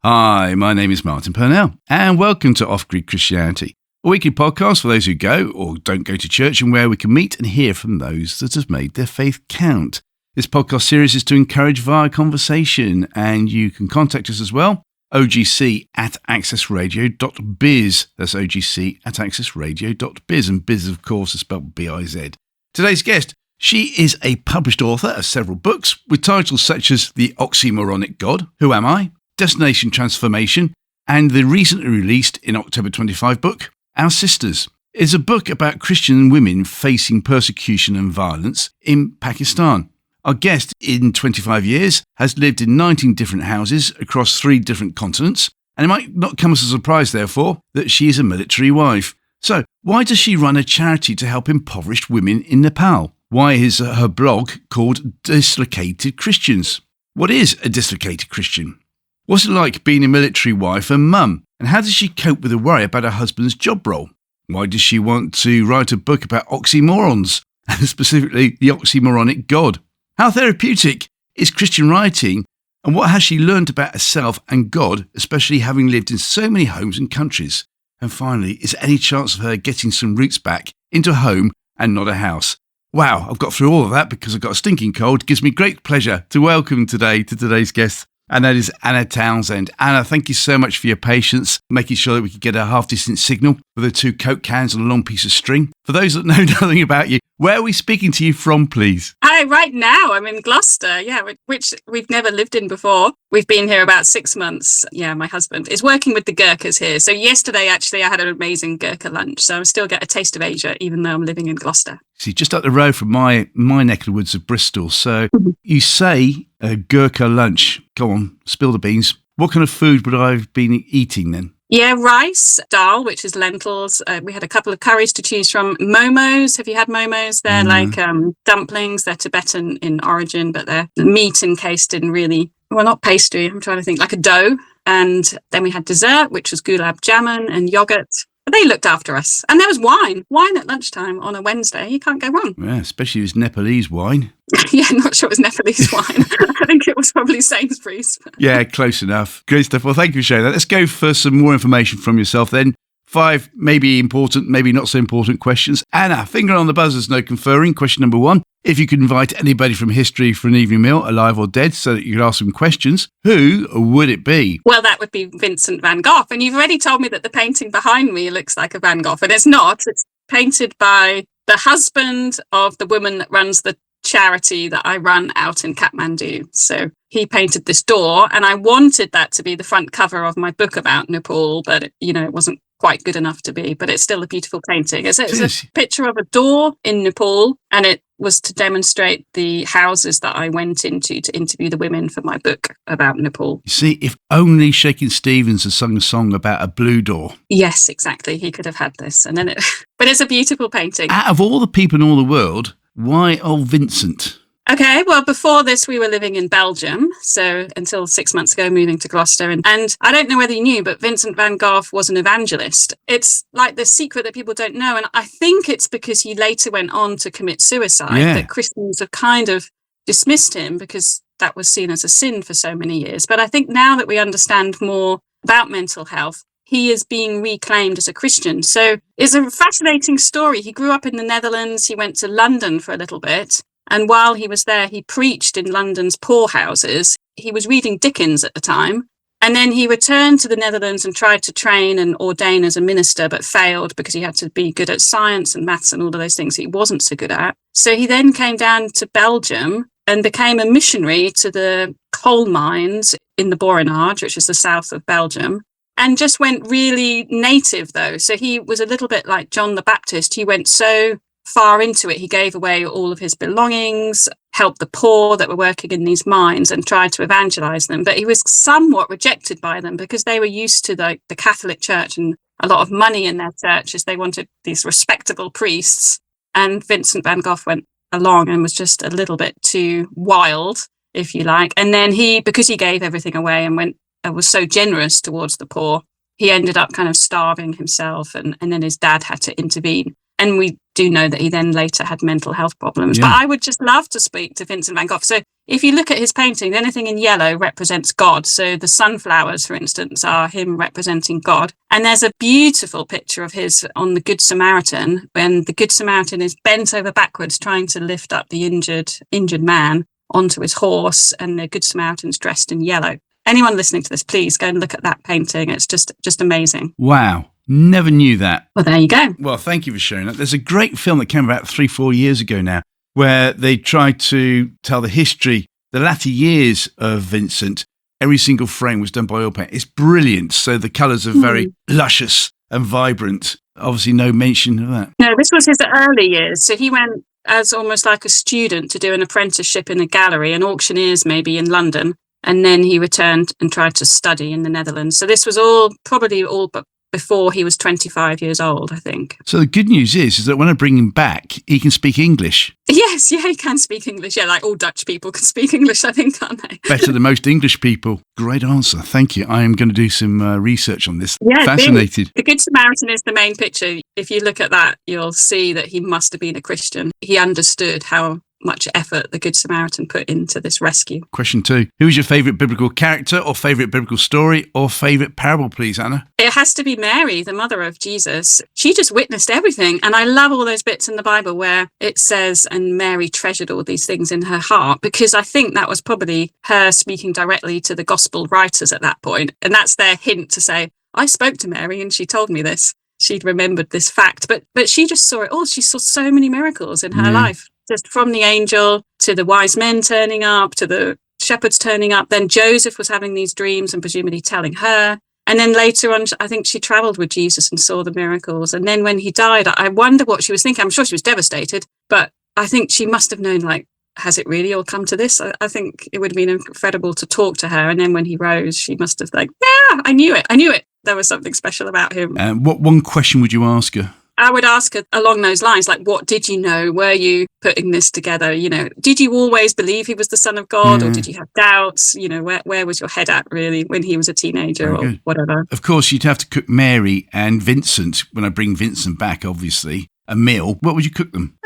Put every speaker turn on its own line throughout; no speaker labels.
Hi, my name is Martin Purnell, and welcome to Off-Grid Christianity, a weekly podcast for those who go or don't go to church and where we can meet and hear from those that have made their faith count. This podcast series is to encourage via conversation, and you can contact us as well, ogc@accessradio.biz. That's ogc@accessradio.biz, and biz, of course, is spelled B-I-Z. Today's guest, she is a published author of several books with titles such as The Oxymoronic God, Who Am I?, Destination Transformation, and the recently released in October 25 book, Our Sisters. It's a book about Christian women facing persecution and violence in Pakistan. Our guest, in 25 years, has lived in 19 different houses across 3 different continents, and it might not come as a surprise, therefore, that she is a military wife. So, why does she run a charity to help impoverished women in Nepal? Why is her blog called Dislocated Christians? What is a dislocated Christian? What's it like being a military wife and mum? And how does she cope with the worry about her husband's job role? Why does she want to write a book about oxymorons, and specifically the Oxymoronic God? How therapeutic is Christian writing, and what has she learned about herself and God, especially having lived in so many homes and countries? And finally, is there any chance of her getting some roots back into a home and not a house? Wow, I've got through all of that because I've got a stinking cold. It gives me great pleasure to welcome today to today's guest, and that is Anna Townsend. Anna, thank you so much for your patience, making sure that we could get a half-decent signal with the 2 Coke cans and a long piece of string. For those that know nothing about you, where are we speaking to you from, please?
Hi, right now I'm in Gloucester, which we've never lived in before. We've been here about 6 months. Yeah, my husband is working with the Gurkhas here. So yesterday, actually, I had an amazing Gurkha lunch. So I still get a taste of Asia, even though I'm living in Gloucester.
See, just up the road from my neck of the woods of Bristol. So you say a Gurkha lunch. Go on, spill the beans. What kind of food would I have been eating then?
Yeah, rice, dal, which is lentils. We had a couple of curries to choose from. Momos, have you had momos? They're like dumplings. They're Tibetan in origin, but they're meat encased in really, well, not pastry, I'm trying to think, like a dough. And then we had dessert, which was gulab jamun and yogurt. But they looked after us. And there was wine at lunchtime on a Wednesday. You can't go wrong.
Yeah, especially if it's Nepalese wine.
Yeah, I'm not sure it was Nepalese wine. I think it was probably Sainsbury's.
Yeah, close enough. Great stuff. Well, thank you for sharing that. Let's go for some more information from yourself then. 5 maybe important, maybe not so important questions. Anna, finger on the buzzers, no conferring. Question number 1. If you could invite anybody from history for an evening meal, alive or dead, so that you could ask them questions, who would it be?
Well, that would be Vincent van Gogh. And you've already told me that the painting behind me looks like a Van Gogh, and it's not. It's painted by the husband of the woman that runs the charity that I run out in Kathmandu. So he painted this door, and I wanted that to be the front cover of my book about Nepal, but it wasn't quite good enough to be, but it's still a beautiful painting. It's a picture of a door in Nepal, and it was to demonstrate the houses that I went into to interview the women for my book about Nepal.
You see, if only Shakin' Stevens had sung a song about a blue door.
Yes, exactly. He could have had this. And then but it's a beautiful painting.
Out of all the people in all the world, why old Vincent?
Okay, well, before this, we were living in Belgium. So until 6 months ago, moving to Gloucester. And I don't know whether you knew, but Vincent van Gogh was an evangelist. It's like the secret that people don't know. And I think it's because he later went on to commit suicide that Christians have kind of dismissed him because that was seen as a sin for so many years. But I think now that we understand more about mental health, he is being reclaimed as a Christian. So it's a fascinating story. He grew up in the Netherlands. He went to London for a little bit. And while he was there, he preached in London's poorhouses. He was reading Dickens at the time. And then he returned to the Netherlands and tried to train and ordain as a minister, but failed because he had to be good at science and maths and all of those things he wasn't so good at. So he then came down to Belgium and became a missionary to the coal mines in the Borinage, which is the south of Belgium, and just went really native, though. So he was a little bit like John the Baptist. He went so far into it, he gave away all of his belongings, helped the poor that were working in these mines and tried to evangelize them. But he was somewhat rejected by them because they were used to the Catholic Church and a lot of money in their churches. They wanted these respectable priests. And Vincent van Gogh went along and was just a little bit too wild, if you like. And then because he gave everything away and was so generous towards the poor, he ended up kind of starving himself. And then his dad had to intervene. And we do know that he then later had mental health problems.
Yeah.
But I would just love to speak to Vincent van Gogh. So if you look at his paintings, anything in yellow represents God. So the sunflowers, for instance, are him representing God. And there's a beautiful picture of his on the Good Samaritan, when the Good Samaritan is bent over backwards trying to lift up the injured man onto his horse, and the Good Samaritan's dressed in yellow. Anyone listening to this, please go and look at that painting. It's just amazing.
Wow. Never knew that.
Well, there you go.
Well, thank you for sharing that. There's a great film that came about 3-4 years ago now, where they tried to tell the history, the latter years of Vincent. Every single frame was done by oil paint. It's brilliant. So the colours are very luscious and vibrant. Obviously, no mention of that.
No, this was his early years. So he went as almost like a student to do an apprenticeship in a gallery, an auctioneer's maybe in London. And then he returned and tried to study in the Netherlands. So this was probably all but before he was 25 years old, I think.
So the good news is that when I bring him back, he can speak English.
Yes, yeah, he can speak English. Yeah, like all Dutch people can speak English, I think, can't they?
Better than most English people. Great answer. Thank you. I am going to do some research on this.
Yeah,
fascinated.
The Good Samaritan is the main picture. If you look at that, you'll see that he must have been a Christian. He understood how much effort the Good Samaritan put into this rescue.
Question 2. Who is your favourite biblical character or favourite biblical story or favourite parable, please, Anna?
It has to be Mary, the mother of Jesus. She just witnessed everything. And I love all those bits in the Bible where it says, and Mary treasured all these things in her heart, because I think that was probably her speaking directly to the gospel writers at that point. And that's their hint to say, I spoke to Mary and she told me this. She'd remembered this fact, but she just saw it all. She saw so many miracles in her life. Just from the angel to the wise men turning up, to the shepherds turning up. Then Joseph was having these dreams and presumably telling her. And then later on, I think she travelled with Jesus and saw the miracles. And then when he died, I wonder what she was thinking. I'm sure she was devastated, but I think she must have known, like, has it really all come to this? I think it would have been incredible to talk to her. And then when he rose, she must have like, yeah, I knew it. There was something special about him.
What one question would you ask her?
I would ask her along those lines, like, what did you know? Were you putting this together? You know, did you always believe he was the Son of God, or did you have doubts? You know, where was your head at really when he was a teenager or whatever? Of
course, you'd have to cook Mary and Vincent, when I bring Vincent back, obviously, a meal. What would you cook them?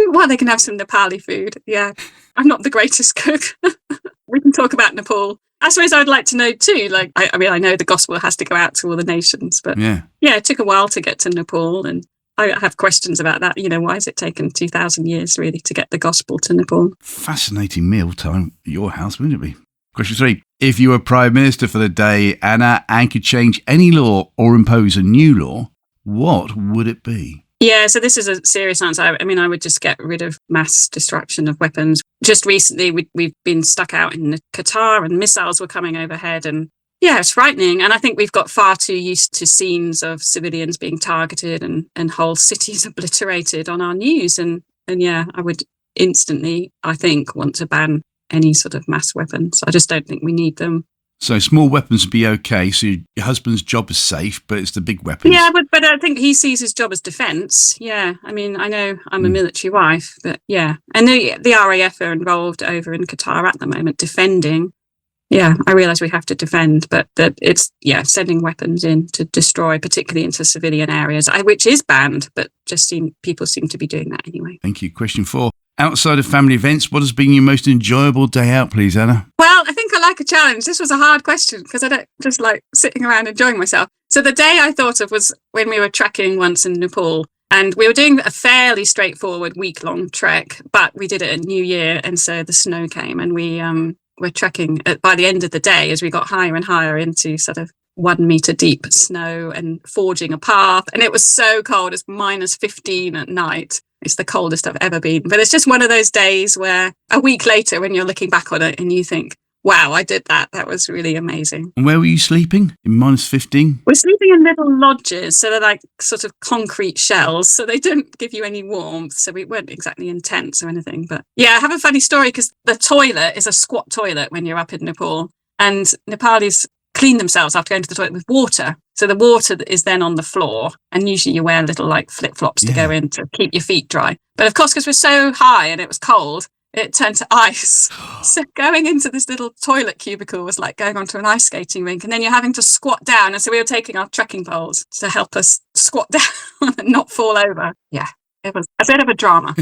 Well, they can have some Nepali food. Yeah, I'm not the greatest cook. We can talk about Nepal. I suppose I would like to know too, like, I mean, I know the gospel has to go out to all the nations, but yeah, it took a while to get to Nepal, and I have questions about that. You know, why has it taken 2,000 years really to get the gospel to Nepal?
Fascinating meal time at your house, wouldn't it be? Question 3. If you were Prime Minister for the day, Anna, and could change any law or impose a new law, what would it be?
Yeah, so this is a serious answer. I mean, I would just get rid of mass destruction of weapons. Just recently, we've been stuck out in Qatar and missiles were coming overhead, and yeah, it's frightening. And I think we've got far too used to scenes of civilians being targeted and whole cities obliterated on our news. And yeah, I would instantly, I think, want to ban any sort of mass weapons. I just don't think we need them.
So small weapons would be okay. So your husband's job is safe, but it's the big weapons.
Yeah, but I think he sees his job as defence. Yeah, I mean, I know I'm a military wife, but yeah. And the RAF are involved over in Qatar at the moment, defending. Yeah, I realise we have to defend, but that it's, sending weapons in to destroy, particularly into civilian areas, which is banned, but people seem to be doing that anyway.
Thank you. Question 4. Outside of family events, what has been your most enjoyable day out, please, Anna?
Well, I think I like a challenge. This was a hard question because I don't just like sitting around enjoying myself. So the day I thought of was when we were trekking once in Nepal, and we were doing a fairly straightforward week-long trek, but we did it at New Year, and so the snow came, and we were trekking by the end of the day as we got higher and higher into sort of 1 meter deep snow and forging a path. And it was so cold. It's -15 at night. It's the coldest I've ever been. But it's just one of those days where a week later, when you're looking back on it and you think, wow, I did that. That was really amazing.
And where were you sleeping? In -15?
We're sleeping in little lodges. So they're like sort of concrete shells. So they don't give you any warmth. So we weren't exactly in tents or anything. But yeah, I have a funny story because the toilet is a squat toilet when you're up in Nepal. And Nepalis clean themselves after going to the toilet with water. So the water is then on the floor, and usually you wear little like flip-flops to go in to keep your feet dry. But of course, because we're so high and it was cold, it turned to ice. So going into this little toilet cubicle was like going onto an ice skating rink, and then you're having to squat down. And so we were taking our trekking poles to help us squat down and not fall over. Yeah, it was a bit of a drama.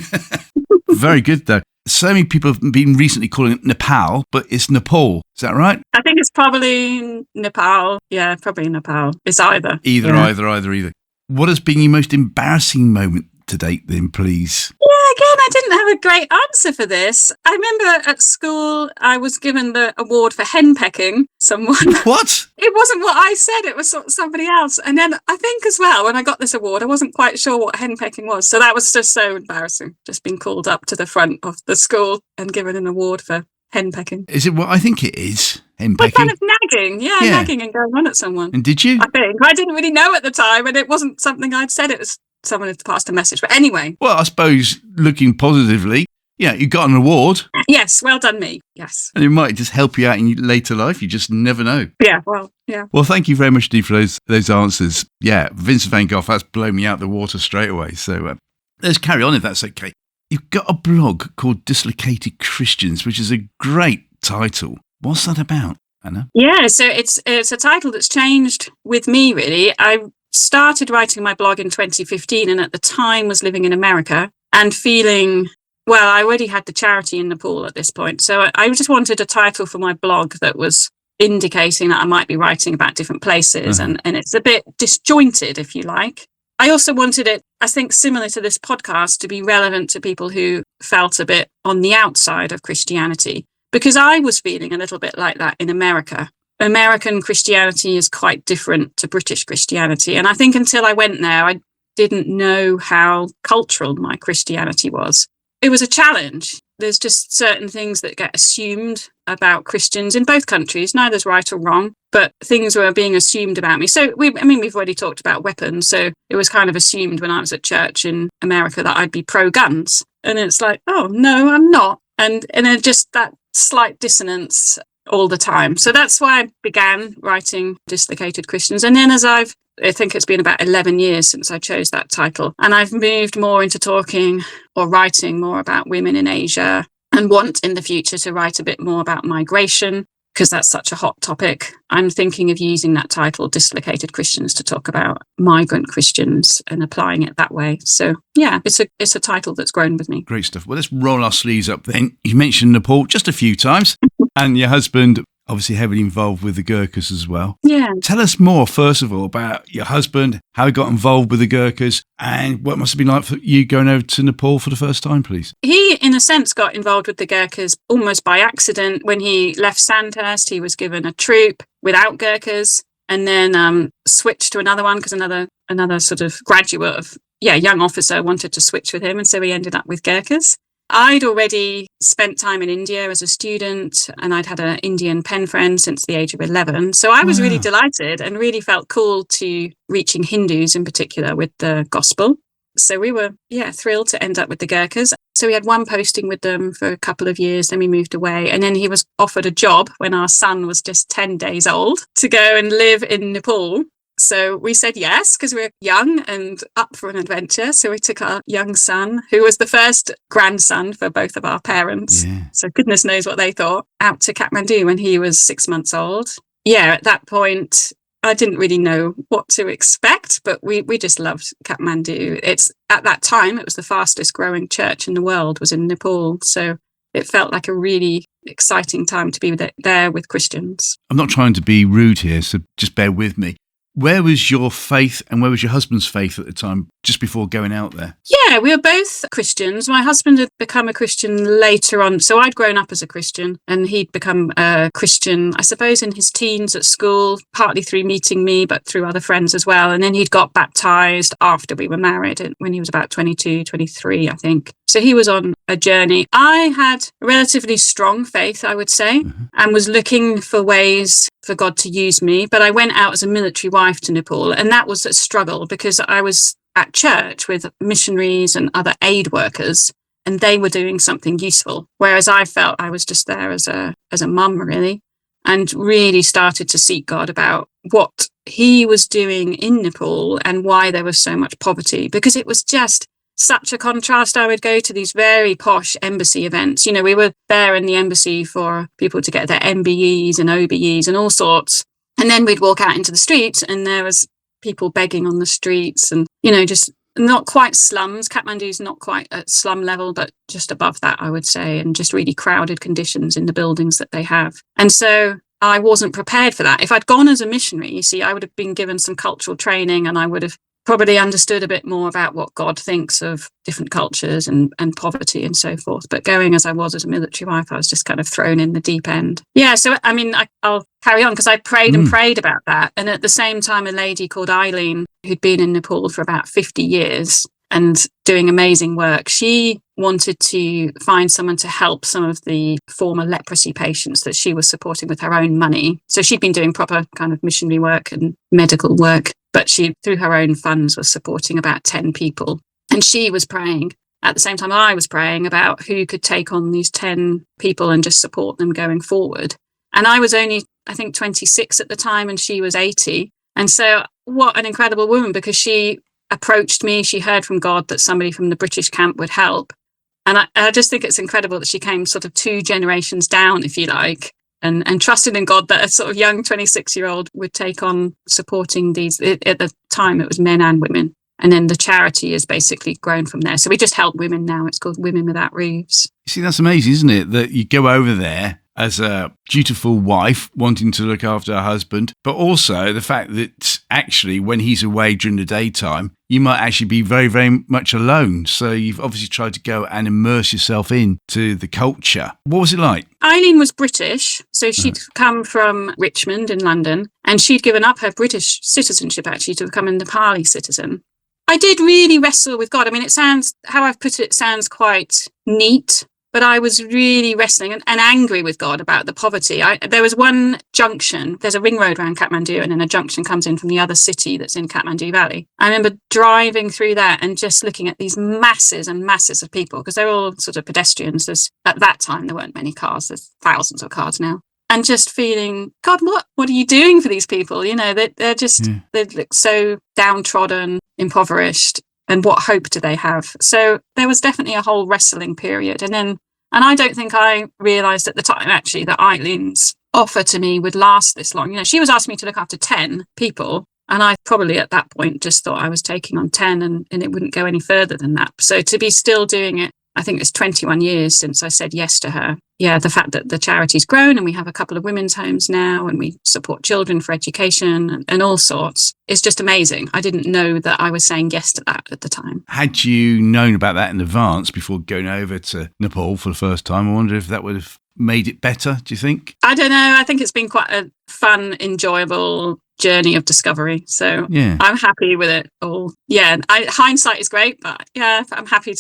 Very good, though. So many people have been recently calling it Nepal, but it's Nepal. Is that right?
I think it's probably Nepal. Yeah, probably Nepal. It's either.
Either. What has been your most embarrassing moment to date then, please?
Yeah, again, I didn't have a great answer for this. I remember at school, I was given the award for henpecking someone.
What?
It wasn't what I said, it was somebody else. And then I think as well, when I got this award, I wasn't quite sure what henpecking was. So that was just so embarrassing, just being called up to the front of the school and given an award for henpecking.
Is it what I think it is? Henpecking?
But kind of nagging, nagging and going on at someone.
And did you?
I think. I didn't really know at the time, and it wasn't something I'd said. It was someone had passed a message. But anyway.
Well, I suppose looking positively, you got an award.
Yes, well done me. Yes.
And it might just help you out in later life. You just never know.
Yeah, well, yeah.
Well, thank you very much, Dee, for those answers. Yeah, Vincent van Gogh, that's blown me out the water straight away. So let's carry on if that's okay. You've got a blog called Dislocated Christians, which is a great title. What's that about, Anna?
Yeah, so it's a title that's changed with me, really. I started writing my blog in 2015 and at the time was living in America and feeling, well, I already had the charity in Nepal at this point. So I just wanted a title for my blog that was indicating that I might be writing about different places and it's a bit disjointed, if you like. I also wanted it, I think, similar to this podcast, to be relevant to people who felt a bit on the outside of Christianity, because I was feeling a little bit like that in America. American Christianity is quite different to British Christianity. And I think until I went there, I didn't know how cultural my Christianity was. It was a challenge. There's just certain things that get assumed about Christians in both countries. Neither's right or wrong, but things were being assumed about me. So we've already talked about weapons. So it was kind of assumed when I was at church in America that I'd be pro-guns. And it's like, oh, no, I'm not. And then just that slight dissonance all the time. So that's why I began writing Dislocated Christians. And then I think it's been about 11 years since I chose that title. And I've moved more into talking or writing more about women in Asia and want in the future to write a bit more about migration because that's such a hot topic. I'm thinking of using that title, Dislocated Christians, to talk about migrant Christians and applying it that way. So yeah, it's a title that's grown with me.
Great stuff. Well, let's roll our sleeves up then. You mentioned Nepal just a few times and your husband obviously heavily involved with the Gurkhas as well.
Yeah.
Tell us more, first of all, about your husband, how he got involved with the Gurkhas, and what it must have been like for you going over to Nepal for the first time, please.
He, in a sense, got involved with the Gurkhas almost by accident. When he left Sandhurst, he was given a troop without Gurkhas and then switched to another one because another sort of graduate of, young officer wanted to switch with him. And so he ended up with Gurkhas. I'd already spent time in India as a student and I'd had an Indian pen friend since the age of 11. So I was really delighted and really felt cool to reaching Hindus in particular with the gospel. So we were, thrilled to end up with the Gurkhas. So we had one posting with them for a couple of years, then we moved away. And then he was offered a job when our son was just 10 days old to go and live in Nepal. So we said yes, because we were young and up for an adventure. So we took our young son, who was the first grandson for both of our parents. Yeah. So goodness knows what they thought, out to Kathmandu when he was 6 months old. Yeah, at that point, I didn't really know what to expect, but we just loved Kathmandu. At that time, it was the fastest growing church in the world, was in Nepal. So it felt like a really exciting time to be there with Christians.
I'm not trying to be rude here, so just bear with me. Where was your faith and where was your husband's faith at the time, just before going out there?
Yeah, we were both Christians. My husband had become a Christian later on. So I'd grown up as a Christian and he'd become a Christian, I suppose, in his teens at school, partly through meeting me, but through other friends as well. And then he'd got baptized after we were married when he was about 22, 23, I think. So he was on a journey. I had a relatively strong faith, I would say, and was looking for ways for God to use me. But I went out as a military wife to Nepal, and that was a struggle because I was at church with missionaries and other aid workers, and they were doing something useful. Whereas I felt I was just there as a mum, really, and really started to seek God about what he was doing in Nepal and why there was so much poverty, because it was just such a contrast. I would go to these very posh embassy events. We were there in the embassy for people to get their MBEs and OBEs and all sorts. And then we'd walk out into the streets and there was people begging on the streets and, just not quite slums. Kathmandu's not quite at slum level, but just above that, I would say, and just really crowded conditions in the buildings that they have. And so I wasn't prepared for that. If I'd gone as a missionary, you see, I would have been given some cultural training and I would have probably understood a bit more about what God thinks of different cultures and poverty and so forth. But going as I was as a military wife, I was just kind of thrown in the deep end. Yeah, so I'll carry on because I prayed and prayed about that. And at the same time, a lady called Eileen, who'd been in Nepal for about 50 years and doing amazing work, she wanted to find someone to help some of the former leprosy patients that she was supporting with her own money. So she'd been doing proper kind of missionary work and medical work, but she, through her own funds, was supporting about 10 people. And she was praying at the same time I was praying about who could take on these 10 people and just support them going forward. And I was only, I think, 26 at the time, and she was 80. And so what an incredible woman, because she approached me. She heard from God that somebody from the British camp would help. And I just think it's incredible that she came sort of 2 generations down, if you like, and trusted in God that a sort of young 26-year-old would take on supporting these. At the time, it was men and women. And then the charity has basically grown from there. So we just help women now. It's called Women Without Roofs.
You see, that's amazing, isn't it? That you go over there as a dutiful wife wanting to look after her husband, but also the fact that actually when he's away during the daytime, you might actually be very, very much alone. So you've obviously tried to go and immerse yourself into the culture. What was it like?
Eileen was British, so she'd come from Richmond in London, and she'd given up her British citizenship actually to become a Nepali citizen. I did really wrestle with God. I mean, it sounds, how I've put it sounds quite neat, but I was really wrestling and angry with God about the poverty. There was one junction, there's a ring road around Kathmandu, and then a junction comes in from the other city that's in Kathmandu Valley. I remember driving through that and just looking at these masses and masses of people, because they're all sort of pedestrians. At that time, there weren't many cars. There's thousands of cars now. And just feeling, God, what are you doing for these people? You know, they're just, they look so downtrodden, impoverished, and what hope do they have? So there was definitely a whole wrestling period. And I don't think I realised at the time, actually, that Eileen's offer to me would last this long. You know, she was asking me to look after 10 people, and I probably at that point just thought I was taking on 10 and it wouldn't go any further than that. So to be still doing it, I think it's 21 years since I said yes to her. Yeah, the fact that the charity's grown and we have a couple of women's homes now and we support children for education and all sorts is just amazing. I didn't know that I was saying yes to that at the time.
Had you known about that in advance before going over to Nepal for the first time? I wonder if that would have made it better, do you think?
I don't know. I think it's been quite a fun, enjoyable journey of discovery. So yeah. I'm happy with it all. Yeah, hindsight is great, but yeah, I'm happy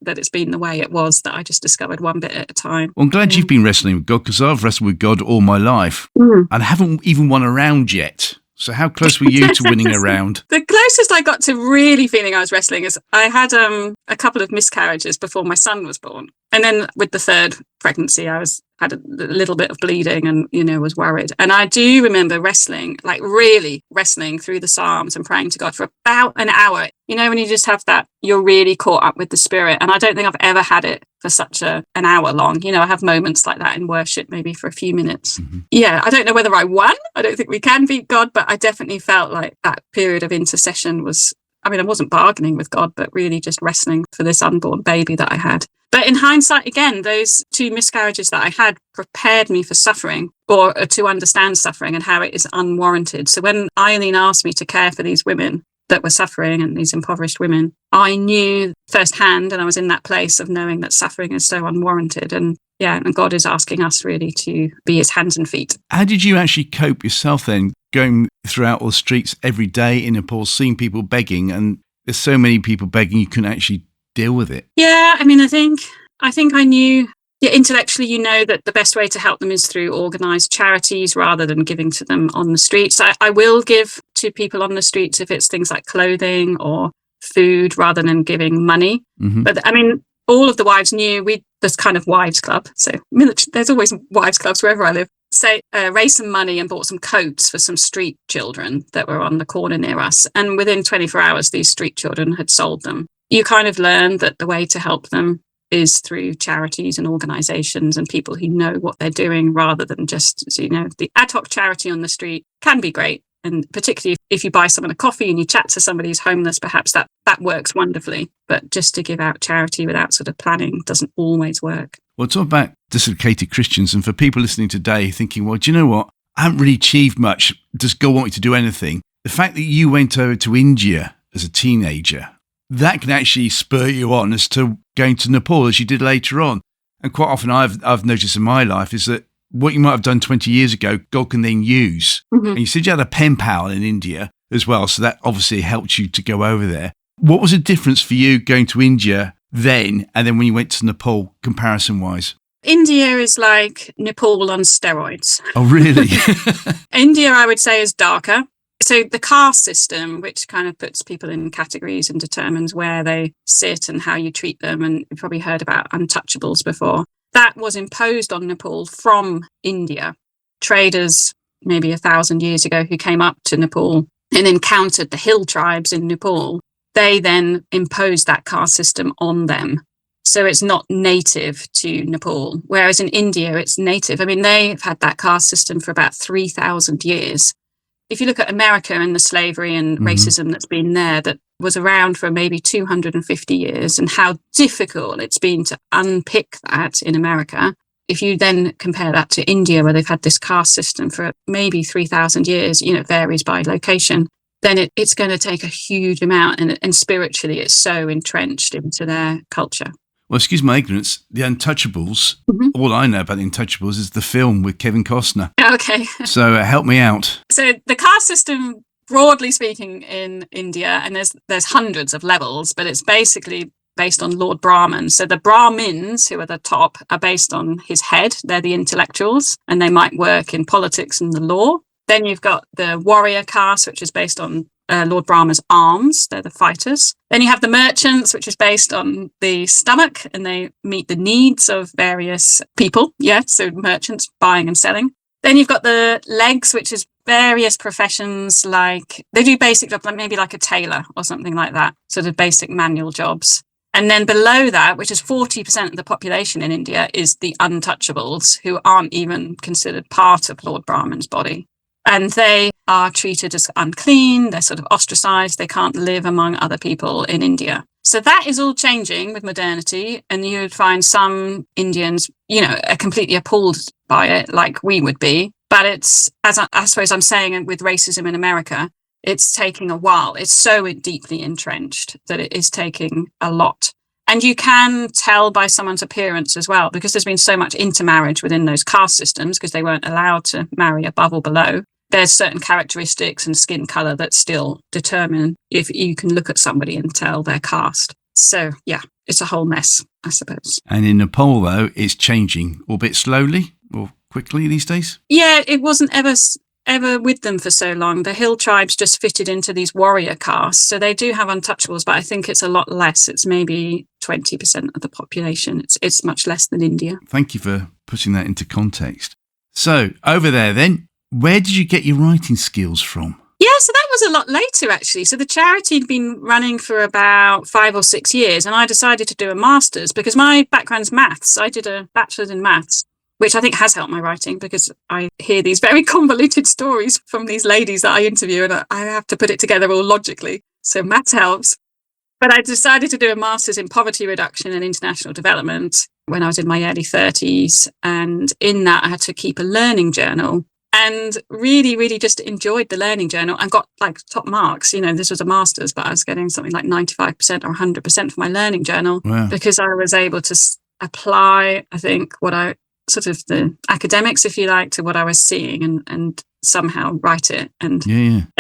that it's been the way it was, that I just discovered one bit at a time.
Well, I'm glad you've been wrestling with God, because I've wrestled with God all my life and I haven't even won a round yet. So how close were you to winning a round?
The closest I got to really feeling I was wrestling is I had a couple of miscarriages before my son was born. And then with the third pregnancy, had a little bit of bleeding and, was worried. And I do remember wrestling, like really wrestling through the Psalms and praying to God for about an hour. When you just have that, you're really caught up with the Spirit. And I don't think I've ever had it for such an hour long. I have moments like that in worship, maybe for a few minutes. Mm-hmm. Yeah, I don't know whether I won. I don't think we can beat God, but I definitely felt like that period of intercession was, I wasn't bargaining with God, but really just wrestling for this unborn baby that I had. But in hindsight, again, those 2 miscarriages that I had prepared me for suffering, or to understand suffering and how it is unwarranted. So when Eileen asked me to care for these women that were suffering and these impoverished women, I knew firsthand, and I was in that place of knowing that suffering is so unwarranted. And God is asking us really to be his hands and feet.
How did you actually cope yourself then, going throughout all the streets every day in Nepal, seeing people begging, and there's so many people begging, you couldn't actually deal with it?
Yeah, I think I knew, intellectually, that the best way to help them is through organised charities rather than giving to them on the streets. I will give to people on the streets if it's things like clothing or food rather than giving money. Mm-hmm. But all of the wives knew this kind of wives club. So there's always wives clubs wherever I live. So raised some money and bought some coats for some street children that were on the corner near us. And within 24 hours, these street children had sold them. you kind of learn that the way to help them is through charities and organizations and people who know what they're doing, rather than just, the ad hoc charity on the street can be great. And particularly if you buy someone a coffee and you chat to somebody who's homeless, perhaps that works wonderfully. But just to give out charity without sort of planning doesn't always work.
Well, talk about Dislocated Christians. And for people listening today thinking, well, do you know what? I haven't really achieved much. Does God want me to do anything? The fact that you went over to India as a teenager, that can actually spur you on as to going to Nepal as you did later on. And quite often I've noticed in my life is that what you might have done 20 years ago, God can then use.
Mm-hmm.
And you said you had a pen pal in India as well, so that obviously helped you to go over there. What was the difference for you going to India then and then when you went to Nepal, comparison-wise?
India is like Nepal on steroids.
Oh, really?
India, I would say, is darker. So the caste system, which kind of puts people in categories and determines where they sit and how you treat them, and you've probably heard about untouchables before, that was imposed on Nepal from India. Traders, maybe 1,000 years ago, who came up to Nepal and encountered the hill tribes in Nepal, they then imposed that caste system on them. So it's not native to Nepal, whereas in India, it's native. I mean, they've had that caste system for about 3,000 years. If you look at America and the slavery and racism that's been there, that was around for maybe 250 years, and how difficult it's been to unpick that in America. If you then compare that to India, where they've had this caste system for maybe 3,000 years, it varies by location, then it's going to take a huge amount. And spiritually, it's so entrenched into their culture.
Well, excuse my ignorance, The Untouchables, all I know about The Untouchables is the film with Kevin Costner.
Okay.
So help me out.
So the caste system, broadly speaking, in India, and there's hundreds of levels, but it's basically based on Lord Brahman. So the Brahmins, who are the top, are based on his head. They're the intellectuals, and they might work in politics and the law. Then you've got the warrior caste, which is based on Lord Brahma's arms. They're the fighters. Then you have the merchants, which is based on the stomach, and they meet the needs of various people. Yeah, so merchants buying and selling. Then you've got the legs, which is various professions, like they do basic jobs, like maybe like a tailor or something like that, sort of basic manual jobs. And then below that, which is 40% of the population in India, is the untouchables, who aren't even considered part of Lord Brahman's body. And they are treated as unclean. They're sort of ostracized. They can't live among other people in India. So that is all changing with modernity. And you would find some Indians, are completely appalled by it, like we would be. But it's, as I suppose I'm saying with racism in America, it's taking a while. It's so deeply entrenched that it is taking a lot. And you can tell by someone's appearance as well, because there's been so much intermarriage within those caste systems, because they weren't allowed to marry above or below. There's certain characteristics and skin color that still determine if you can look at somebody and tell their caste. So, yeah, it's a whole mess, I suppose.
And in Nepal, though, it's changing, albeit slowly or quickly these days?
Yeah, it wasn't ever with them for so long. The hill tribes just fitted into these warrior castes. So they do have untouchables, but I think it's a lot less. It's maybe 20% of the population. It's much less than India.
Thank you for putting that into context. So over there then, where did you get your writing skills from?
Yeah, so that was a lot later, actually. So the charity had been running for about 5 or 6 years, and I decided to do a master's because my background's maths. I did a bachelor's in maths, which I think has helped my writing, because I hear these very convoluted stories from these ladies that I interview, and I have to put it together all logically. So maths helps. But I decided to do a master's in poverty reduction and international development when I was in my early 30s. And in that, I had to keep a learning journal. And really, really just enjoyed the learning journal and got like top marks. This was a master's, but I was getting something like 95% or 100% for my learning journal.
Wow. Because
I was able to apply, I think, what I sort of the academics, if you like, to what I was seeing and somehow write it. And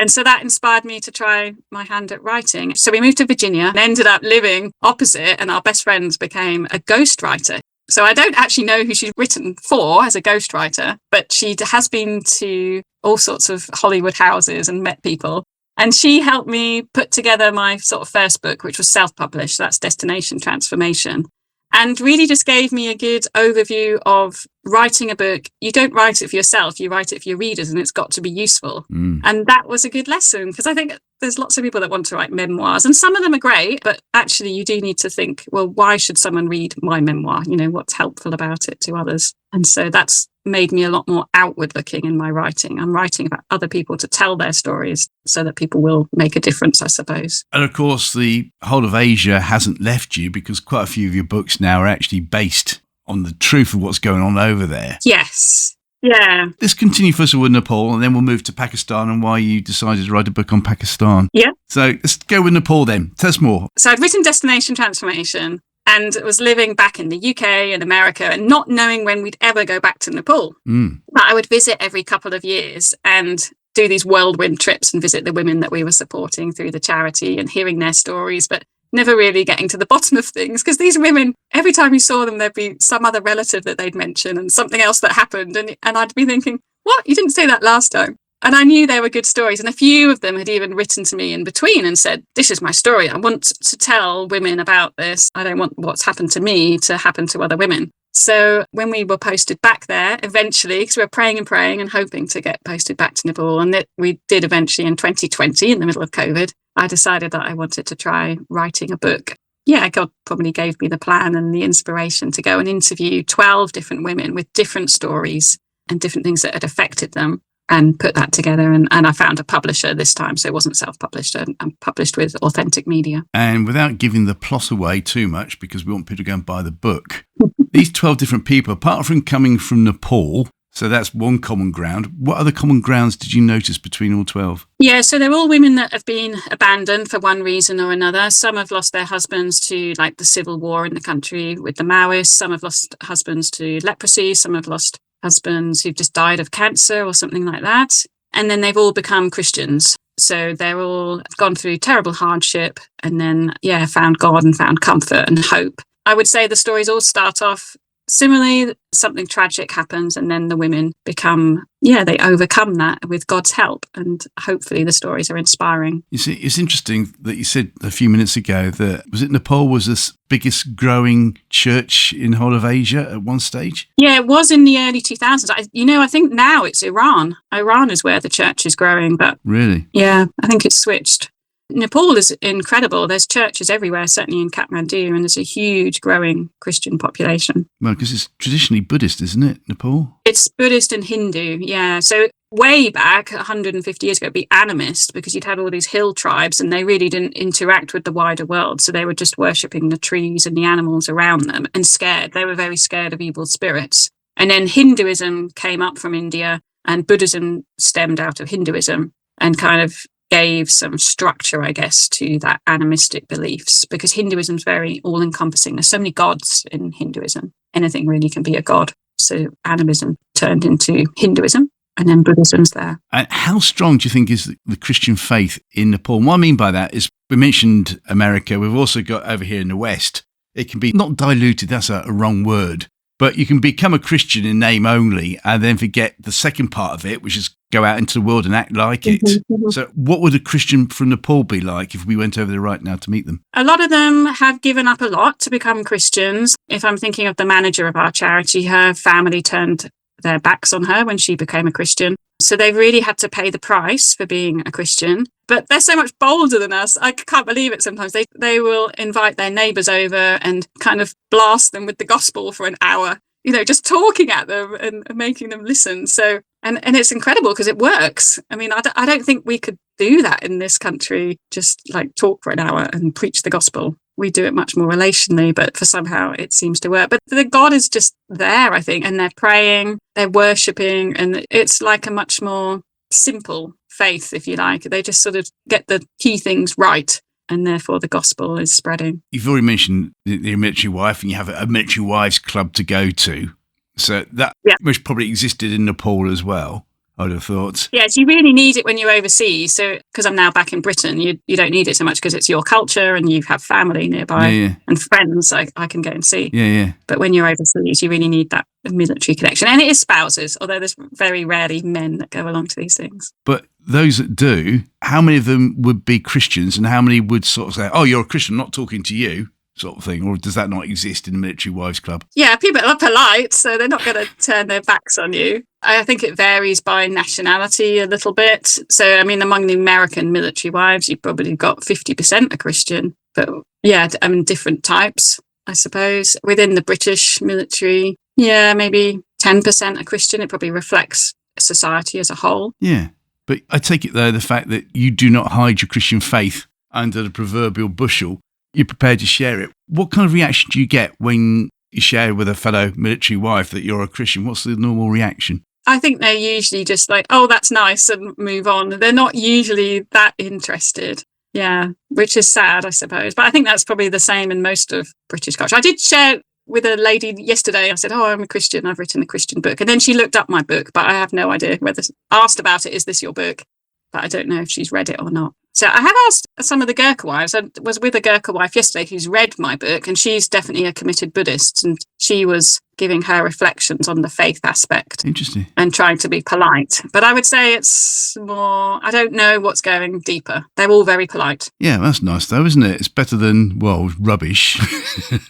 so that inspired me to try my hand at writing. So we moved to Virginia and ended up living opposite, and our best friends became a ghostwriter. So I don't actually know who she's written for as a ghostwriter, but she has been to all sorts of Hollywood houses and met people. And she helped me put together my sort of first book, which was self-published. That's Destination Transformation. And really just gave me a good overview of writing a book. You don't write it for yourself, you write it for your readers, and it's got to be useful. And that was a good lesson, because I think there's lots of people that want to write memoirs, and some of them are great, but actually you do need to think, well, why should someone read my memoir? What's helpful about it to others? And so that's made me a lot more outward looking in my writing. I'm writing about other people to tell their stories so that people will make a difference, I suppose.
And of course, the whole of Asia hasn't left you, because quite a few of your books now are actually based on the truth of what's going on over there.
Yes. Yeah.
Let's continue first of all with Nepal, and then we'll move to Pakistan and why you decided to write a book on Pakistan.
Yeah.
So let's go with Nepal then. Tell us more.
So I'd written Destination Transformation and was living back in the UK and America and not knowing when we'd ever go back to Nepal. But I would visit every couple of years and do these whirlwind trips and visit the women that we were supporting through the charity and hearing their stories, but never really getting to the bottom of things, because these women, every time you saw them, there'd be some other relative that they'd mention and something else that happened. And I'd be thinking, what? You didn't say that last time. And I knew they were good stories. And a few of them had even written to me in between and said, this is my story. I want to tell women about this. I don't want what's happened to me to happen to other women. So when we were posted back there, eventually, because we were praying and hoping to get posted back to Nepal, and we did eventually in 2020, in the middle of COVID, I decided that I wanted to try writing a book. Yeah, God probably gave me the plan and the inspiration to go and interview 12 different women with different stories and different things that had affected them, and put that together. And I found a publisher this time, so it wasn't self-published. I'm published with Authentic Media.
And without giving the plot away too much, because we want people to go and buy the book, these 12 different people, apart from coming from Nepal, so that's one common ground, what other common grounds did you notice between all 12?
Yeah, so they're all women that have been abandoned for one reason or another. Some have lost their husbands to the civil war in the country with the Maoists. Some have lost husbands to leprosy. Some have lost husbands who've just died of cancer or something like that. And then they've all become Christians. So they're all gone through terrible hardship and then, found God and found comfort and hope. I would say the stories all start off similarly. Something tragic happens and then the women become, they overcome that with God's help. And hopefully the stories are inspiring.
You see, it's interesting that you said a few minutes ago that, was it Nepal was the biggest growing church in the whole of Asia at one stage?
Yeah, it was in the early 2000s. I think now it's Iran. Iran is where the church is growing. But
really?
Yeah, I think it's switched. Nepal is incredible. There's churches everywhere, certainly in Kathmandu, and there's a huge growing Christian population.
Well, because it's traditionally Buddhist, isn't it, Nepal?
It's Buddhist and Hindu, yeah. So way back, 150 years ago, it'd be animist, because you'd had all these hill tribes and they really didn't interact with the wider world. So they were just worshipping the trees and the animals around them and scared. They were very scared of evil spirits. And then Hinduism came up from India and Buddhism stemmed out of Hinduism and kind of gave some structure, I guess, to that animistic beliefs, because Hinduism is very all-encompassing. There's so many gods in Hinduism. Anything really can be a god. So animism turned into Hinduism, and then Buddhism's there.
And how strong do you think is the Christian faith in Nepal? And what I mean by that is, we mentioned America. We've also got over here in the West, it can be not diluted, that's a wrong word, but you can become a Christian in name only and then forget the second part of it, which is go out into the world and act like it.
Mm-hmm.
So what would a Christian from Nepal be like if we went over there right now to meet them?
A lot of them have given up a lot to become Christians. If I'm thinking of the manager of our charity, her family turned their backs on her when she became a Christian. So they've really had to pay the price for being a Christian. But they're so much bolder than us. I can't believe it sometimes. They will invite their neighbours over and kind of blast them with the gospel for an hour, just talking at them and making them listen. So, and it's incredible because it works. I mean, I don't think we could do that in this country, just talk for an hour and preach the gospel. We do it much more relationally, but for somehow it seems to work. But the God is just there, I think, and they're praying, they're worshipping, and it's like a much more simple faith, if you like. They just sort of get the key things right, and therefore the gospel is spreading. You've
already mentioned the military wife, and you have a military wives club to go to. So that must probably existed in Nepal as well, I'd have thought.
Yes, you really need it when you're overseas. So, because I'm now back in Britain, you don't need it so much because it's your culture and you have family nearby and friends I can go and see.
Yeah.
But when you're overseas, you really need that military connection. And it is spouses, although there's very rarely men that go along to these things.
But those that do, how many of them would be Christians and how many would sort of say, oh, you're a Christian, I'm not talking to you? sort of thing, or does that not exist in the Military Wives Club?
Yeah, people are polite, so they're not going to turn their backs on you. I think it varies by nationality a little bit. So, I mean, among the American military wives, you've probably got 50% are Christian. But yeah, I mean, different types, I suppose. Within the British military, yeah, maybe 10% are Christian. It probably reflects society as a whole.
Yeah. But I take it, though, the fact that you do not hide your Christian faith under the proverbial bushel, you're prepared to share it. What kind of reaction do you get when you share with a fellow military wife that you're a Christian? What's the normal reaction?
I think they're usually just like, oh, that's nice, and move on. They're not usually that interested. Yeah, which is sad, I suppose. But I think that's probably the same in most of British culture. I did share with a lady yesterday. I said, oh, I'm a Christian. I've written a Christian book. And then she looked up my book, but I have no idea whether asked about it. Is this your book? But I don't know if she's read it or not. So I have asked some of the Gurkha wives. I was with a Gurkha wife yesterday who's read my book, and she's definitely a committed Buddhist. And she was giving her reflections on the faith aspect.
Interesting.
And trying to be polite. But I would say it's more, I don't know what's going deeper. They're all very polite.
Yeah, that's nice though, isn't it? It's better than, well, rubbish.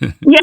Yeah.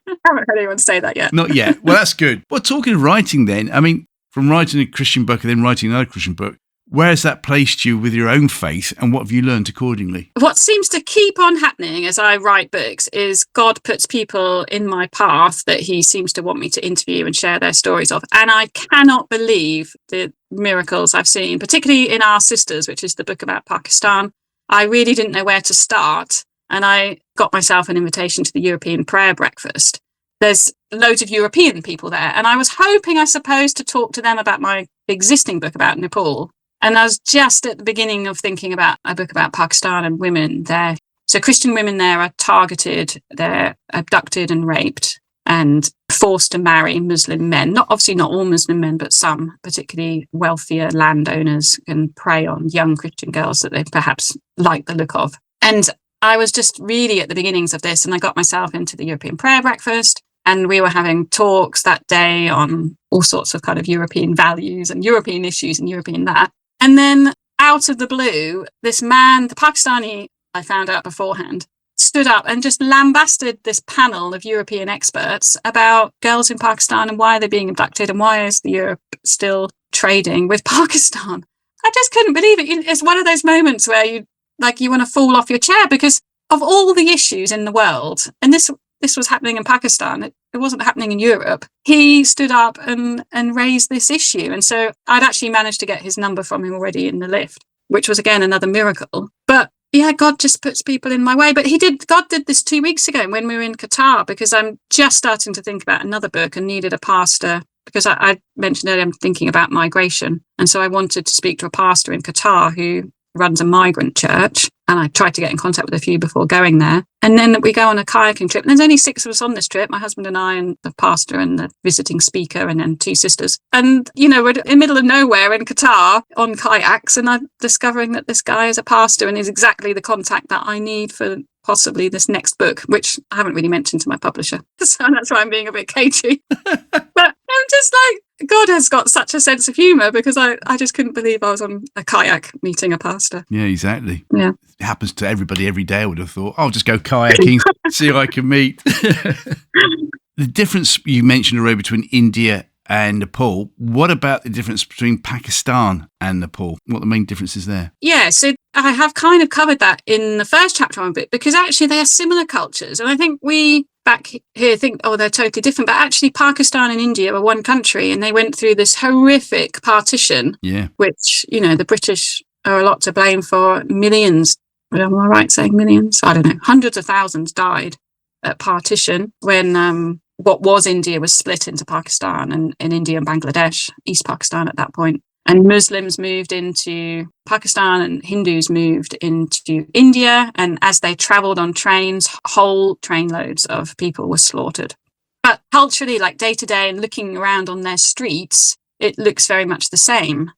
I haven't heard anyone say that yet.
Not yet. Well, that's good. Well, talking of writing then, I mean, from writing a Christian book and then writing another Christian book, where has that placed you with your own faith, and what have you learned accordingly?
What seems to keep on happening as I write books is God puts people in my path that he seems to want me to interview and share their stories of. And I cannot believe the miracles I've seen, particularly in Our Sisters, which is the book about Pakistan. I really didn't know where to start. And I got myself an invitation to the European prayer breakfast. There's loads of European people there. And I was hoping, I suppose, to talk to them about my existing book about Nepal. And I was just at the beginning of thinking about a book about Pakistan and women there. So Christian women there are targeted, they're abducted and raped and forced to marry Muslim men. Obviously not all Muslim men, but some, particularly wealthier landowners, can prey on young Christian girls that they perhaps like the look of. And I was just really at the beginnings of this, and I got myself into the European prayer breakfast. And we were having talks that day on all sorts of kind of European values and European issues and European that. And then out of the blue, this man, the Pakistani, I found out beforehand, stood up and just lambasted this panel of European experts about girls in Pakistan and why they're being abducted and why is Europe still trading with Pakistan. I just couldn't believe it. It's one of those moments where you want to fall off your chair because of all the issues in the world. And this was happening in Pakistan. It wasn't happening in Europe. He stood up and raised this issue. And so I'd actually managed to get his number from him already in the lift, which was, again, another miracle. But yeah, God just puts people in my way. But God did this 2 weeks ago when we were in Qatar, because I'm just starting to think about another book and needed a pastor, because I mentioned earlier I'm thinking about migration. And so I wanted to speak to a pastor in Qatar who runs a migrant church. And I tried to get in contact with a few before going there. And then we go on a kayaking trip. And there's only 6 of us on this trip, my husband and I and the pastor and the visiting speaker and then 2 sisters. And, we're in the middle of nowhere in Qatar on kayaks. And I'm discovering that this guy is a pastor and is exactly the contact that I need for possibly this next book, which I haven't really mentioned to my publisher. So that's why I'm being a bit cagey. But I'm just like, God has got such a sense of humour, because I just couldn't believe I was on a kayak meeting a pastor.
Yeah, exactly.
Yeah.
It happens to everybody every day, I would have thought. I'll just go kayaking, see who I can meet. The difference you mentioned already between India and Nepal, what about the difference between Pakistan and Nepal? What are the main differences there?
Yeah, so I have kind of covered that in the first chapter of it, because actually they are similar cultures. And I think we back here think, oh, they're totally different. But actually Pakistan and India are one country, and they went through this horrific partition, which, the British are a lot to blame for. Millions, am I right saying millions? I don't know. Hundreds of thousands died at partition when what was India was split into Pakistan and India and Bangladesh, East Pakistan at that point. And Muslims moved into Pakistan and Hindus moved into India. And as they travelled on trains, whole trainloads of people were slaughtered. But culturally, like day to day and looking around on their streets, it looks very much the same.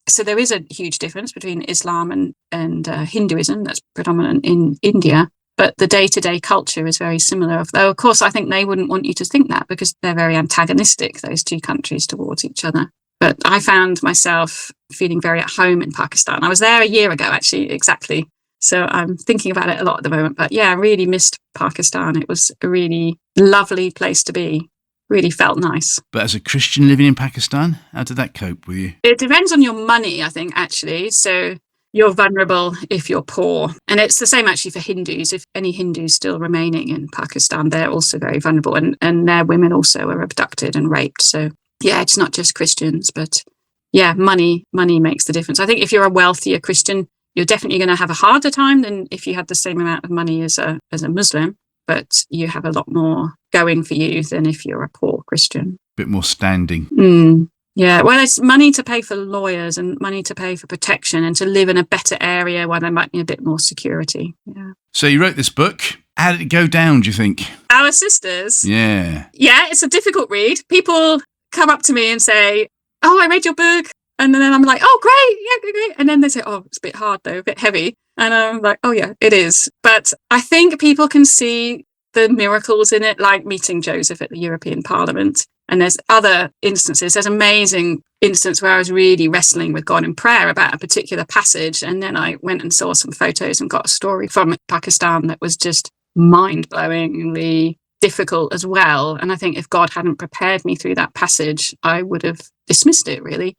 So there is a huge difference between Islam and Hinduism that's predominant in India. But the day-to-day culture is very similar. Though, of course, I think they wouldn't want you to think that, because they're very antagonistic, those 2 countries, towards each other. But I found myself feeling very at home in Pakistan. I was there a year ago, actually, exactly So I'm thinking about it a lot at the moment. But yeah, I really missed Pakistan. It was a really lovely place to be. Really felt nice.
But as a Christian living in Pakistan, how did that cope with you?
It depends on your money, I think, actually. So you're vulnerable if you're poor. And it's the same actually for Hindus. If any Hindus still remaining in Pakistan, they're also very vulnerable. And their women also are abducted and raped. So yeah, it's not just Christians, but yeah, money makes the difference. I think if you're a wealthier Christian, you're definitely going to have a harder time than if you had the same amount of money as a Muslim. But you have a lot more going for you than if you're a poor Christian.
Bit more standing.
Yeah, well, it's money to pay for lawyers and money to pay for protection and to live in a better area where there might be a bit more security. Yeah.
So you wrote this book. How did it go down, do you think?
Our Sisters.
Yeah.
Yeah, it's a difficult read. People come up to me and say, oh, I read your book. And then I'm like, oh, great. Yeah, great. And then they say, oh, it's a bit hard, though, a bit heavy. And I'm like, oh, yeah, it is. But I think people can see the miracles in it, like meeting Joseph at the European Parliament. And there's other instances. There's an amazing instance where I was really wrestling with God in prayer about a particular passage. And then I went and saw some photos and got a story from Pakistan that was just mind-blowingly difficult as well. And I think if God hadn't prepared me through that passage, I would have dismissed it, really.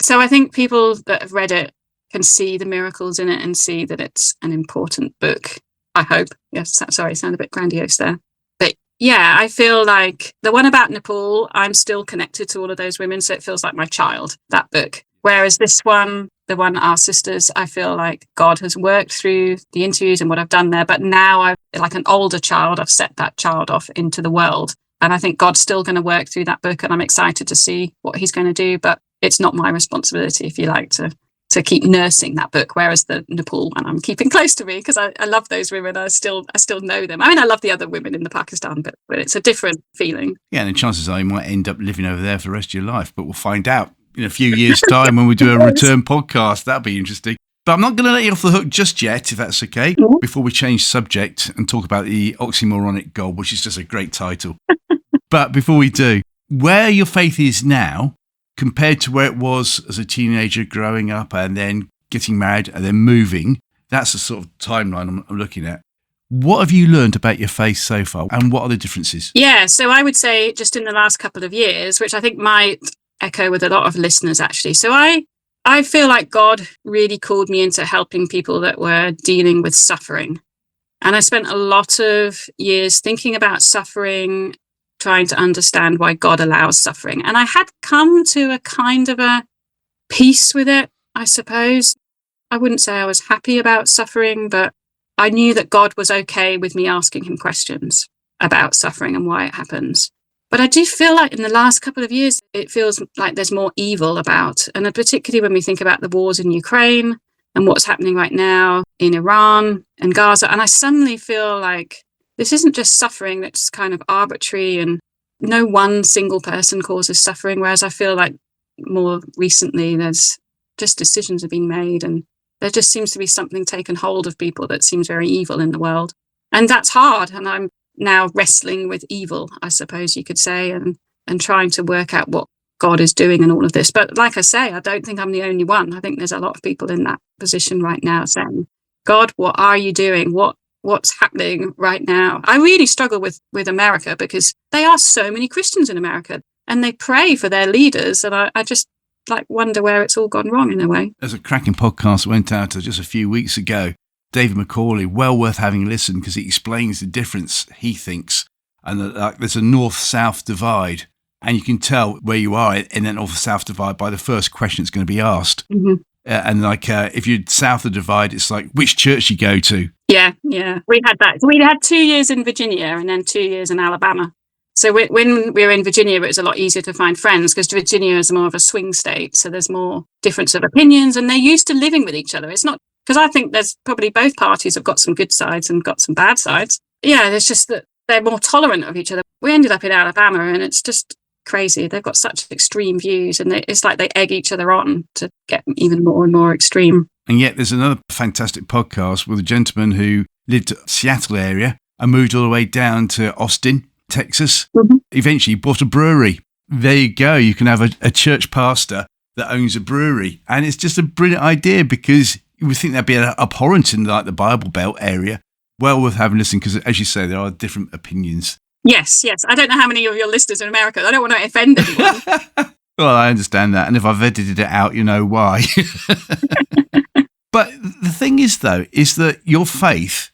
So I think people that have read it can see the miracles in it and see that it's an important book, I hope. Yes, sorry, I sound a bit grandiose there. But yeah, I feel like the one about Nepal, I'm still connected to all of those women, so it feels like my child, that book. Whereas this one, the one, Our Sisters, I feel like God has worked through the interviews and what I've done there. But now I've, like an older child, I've set that child off into the world. And I think God's still going to work through that book, and I'm excited to see what he's going to do. But it's not my responsibility, if you like, to keep nursing that book. Whereas the Nepal one, I'm keeping close to me because I love those women. I still know them. I mean, I love the other women in the Pakistan, but it's a different feeling.
Yeah, and the chances are you might end up living over there for the rest of your life, but we'll find out in a few years' time when we do a return podcast. That'll be interesting. But I'm not going to let you off the hook just yet, if that's okay, before we change subject and talk about the Oxymoronic God, which is just a great title. But before we do, where your faith is now compared to where it was as a teenager growing up and then getting married and then moving, that's the sort of timeline I'm looking at. What have you learned about your faith so far, and what are the differences?
Yeah, so I would say just in the last couple of years, which I think might echo with a lot of listeners, actually. So I feel like God really called me into helping people that were dealing with suffering. And I spent a lot of years thinking about suffering, trying to understand why God allows suffering. And I had come to a kind of a peace with it, I suppose. I wouldn't say I was happy about suffering, but I knew that God was okay with me asking him questions about suffering and why it happens. But I do feel like in the last couple of years, it feels like there's more evil about, and particularly when we think about the wars in Ukraine and what's happening right now in Iran and Gaza. And I suddenly feel like this isn't just suffering that's kind of arbitrary and no one single person causes suffering. Whereas I feel like more recently, there's just decisions are being made and there just seems to be something taken hold of people that seems very evil in the world. And that's hard. And I'm now wrestling with evil, I suppose you could say, and trying to work out what God is doing in all of this. But like I say, I don't think I'm the only one. I think there's a lot of people in that position right now saying, God, what are you doing? What's happening right now? I really struggle with America because there are so many Christians in America and they pray for their leaders. And I just wonder where it's all gone wrong in a way.
There's a cracking podcast that went out just a few weeks ago. David McCauley, well worth having listened because he explains the difference he thinks. And there's a north-south divide. And you can tell where you are in that north-south divide by the first question that's going to be asked. Mm-hmm. And if you're south of the divide, it's like which church you go to.
Yeah. We had that. We had 2 years in Virginia and then 2 years in Alabama. So when we were in Virginia, it was a lot easier to find friends because Virginia is more of a swing state. So there's more difference of opinions and they're used to living with each other. It's not because I think there's probably both parties have got some good sides and got some bad sides. Yeah, there's just that they're more tolerant of each other. We ended up in Alabama and it's just crazy. They've got such extreme views and it's like they egg each other on to get even more and more extreme.
And yet there's another fantastic podcast with a gentleman who lived in the Seattle area and moved all the way down to Austin, Texas. Mm-hmm. Eventually bought a brewery. There you go. You can have a church pastor that owns a brewery. And it's just a brilliant idea because you would think that'd be abhorrent in like the Bible Belt area. Well worth having a listen, because as you say, there are different opinions.
Yes. I don't know how many of your listeners are in America. I don't want to offend anyone.
Well, I understand that. And if I've edited it out, you know why. But the thing is, though, is that your faith,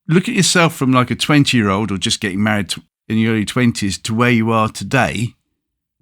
look at yourself from like a 20-year-old or just getting married in your early 20s to where you are today.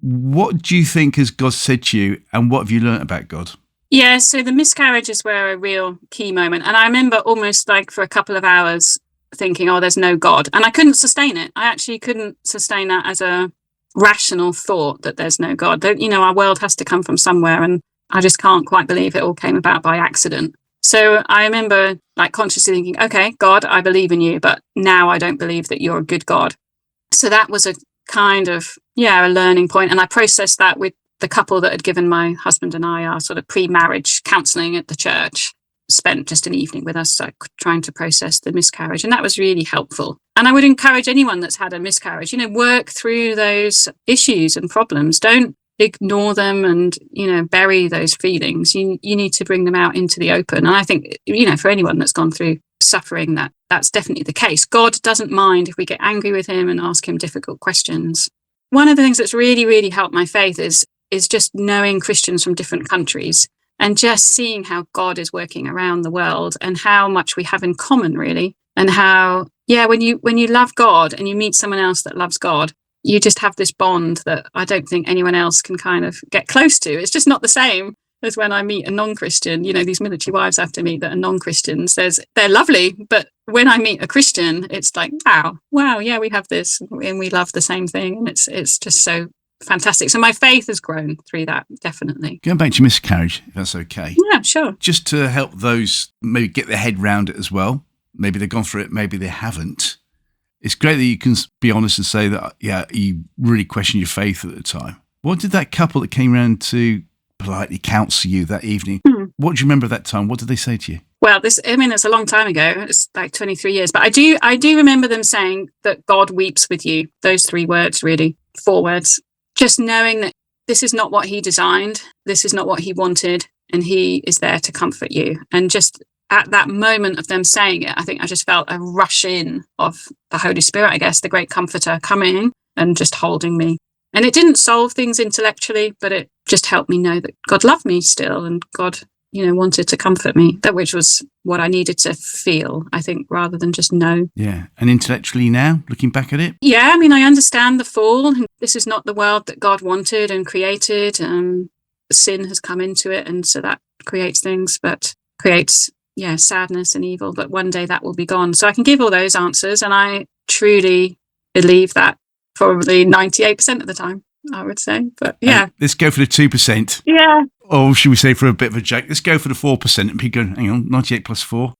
What do you think has God said to you, and what have you learnt about God?
Yeah, so the miscarriages were a real key moment. And I remember almost like for a couple of hours thinking, oh, there's no God. And I couldn't sustain it. I actually couldn't sustain that as a rational thought that there's no God. That, you know, our world has to come from somewhere. And I just can't quite believe it all came about by accident. So I remember like consciously thinking, okay, God, I believe in you, but now I don't believe that you're a good God. So that was a kind of, a learning point. And I processed that with the couple that had given my husband and I our sort of pre-marriage counselling at the church, spent just an evening with us trying to process the miscarriage. And that was really helpful. And I would encourage anyone that's had a miscarriage, you know, work through those issues and problems. Don't ignore them and, you know, bury those feelings. You need to bring them out into the open. And I think, you know, for anyone that's gone through suffering, that's definitely the case. God doesn't mind if we get angry with him and ask him difficult questions. One of the things that's really, really helped my faith is just knowing Christians from different countries and just seeing how God is working around the world and how much we have in common, really. And how, when you love God and you meet someone else that loves God, you just have this bond that I don't think anyone else can kind of get close to. It's just not the same as when I meet a non-Christian. You know, these military wives I have to meet that are non-Christians. They're lovely, but when I meet a Christian, it's like, wow, yeah, we have this and we love the same thing. And it's just so fantastic. So my faith has grown through that, definitely.
Going back to miscarriage, if that's okay.
Yeah, sure.
Just to help those maybe get their head round it as well. Maybe they've gone through it, maybe they haven't. It's great that you can be honest and say that, you really questioned your faith at the time. What did that couple that came around to politely counsel you that evening, what do you remember of that time? What did they say to you?
Well, it's a long time ago. It's like 23 years. But I do remember them saying that God weeps with you. Those 3 words, really, 4 words. Just knowing that this is not what he designed. This is not what he wanted. And he is there to comfort you. And just at that moment of them saying it, I think I just felt a rush in of the Holy Spirit, I guess, the great comforter coming and just holding me. And it didn't solve things intellectually, but it just helped me know that God loved me still and God, you know, wanted to comfort me, which was what I needed to feel, I think, rather than just know.
Yeah. And intellectually now, looking back at it?
Yeah, I mean, I understand the fall. And this is not the world that God wanted and created. Sin has come into it. And so that creates things, but creates sadness and evil, but one day that will be gone. So I can give all those answers, and I truly believe that probably 98% of the time, I would say. But yeah.
Let's go for the 2%.
Yeah.
Or should we say for a bit of a joke, let's go for the 4%, and people go, hang on, 98 plus 4.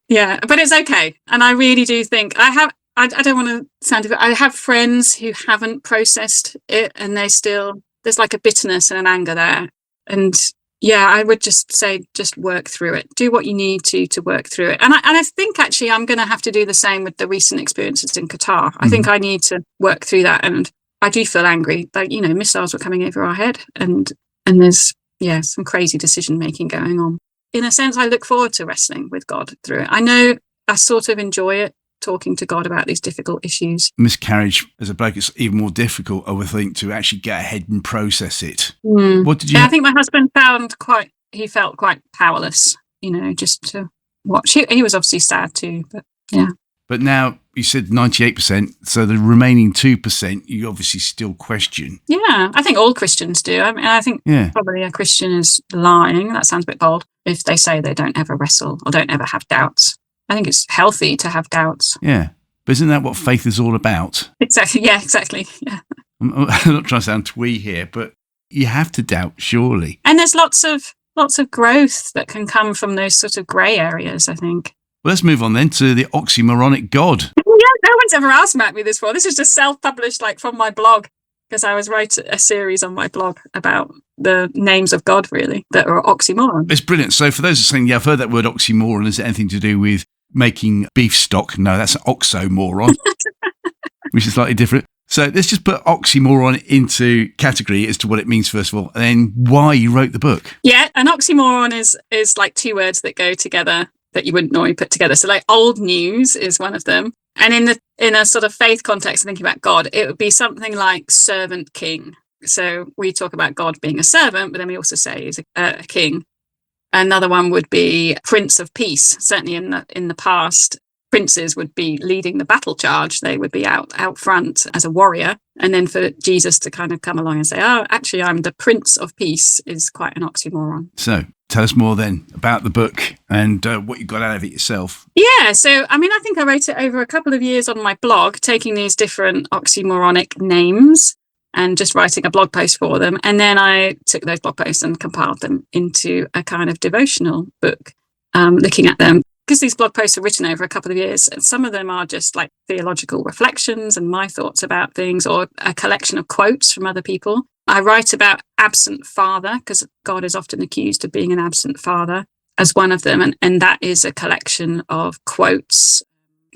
Yeah, but it's okay. And I really do think I don't want to sound, I have friends who haven't processed it, and there's like a bitterness and an anger there. And I would just say, just work through it. Do what you need to work through it. And I think actually I'm going to have to do the same with the recent experiences in Qatar. I think I need to work through that. And I do feel angry. Like, you know, missiles were coming over our head, and there's, some crazy decision making going on. In a sense, I look forward to wrestling with God through it. I know I sort of enjoy it, talking to God about these difficult issues.
Miscarriage, as a bloke, it's even more difficult, I would think, to actually get ahead and process it. What did you?
I think my husband felt quite powerless, you know, just to watch. He was obviously sad too, but yeah.
But now you said 98%, so the remaining 2% you obviously still question.
Yeah, I think all Christians do. I mean, I think probably a Christian is lying. That sounds a bit bold if they say they don't ever wrestle or don't ever have doubts. I think it's healthy to have doubts.
Yeah. But isn't that what faith is all about?
Exactly. Yeah, exactly. Yeah.
I'm not trying to sound twee here, but you have to doubt, surely.
And there's lots of growth that can come from those sort of grey areas, I think.
Well, let's move on then to the Oxymoronic God.
Yeah, no one's ever asked me this before. This is just self-published, like from my blog, because I was writing a series on my blog about the names of God, really, that are oxymoron.
It's brilliant. So for those who are saying, I've heard that word oxymoron, is it anything to do with making beef stock? No, that's an oxomoron, which is slightly different. So let's just put oxymoron into category as to what it means, first of all, and then why you wrote the book.
Yeah, an oxymoron is like two words that go together that you wouldn't normally put together. So like old news is one of them. And in a sort of faith context, thinking about God, it would be something like servant king. So we talk about God being a servant, but then we also say he's a king. Another one would be Prince of Peace. Certainly in the past, princes would be leading the battle charge. They would be out front as a warrior. And then for Jesus to kind of come along and say, oh, actually, I'm the Prince of Peace is quite an oxymoron.
So tell us more then about the book and what you got out of it yourself.
Yeah, so I mean, I think I wrote it over a couple of years on my blog, taking these different oxymoronic names and just writing a blog post for them. And then I took those blog posts and compiled them into a kind of devotional book, looking at them. Because these blog posts are written over a couple of years, and some of them are just like theological reflections and my thoughts about things, or a collection of quotes from other people. I write about absent father, because God is often accused of being an absent father, as one of them. And that is a collection of quotes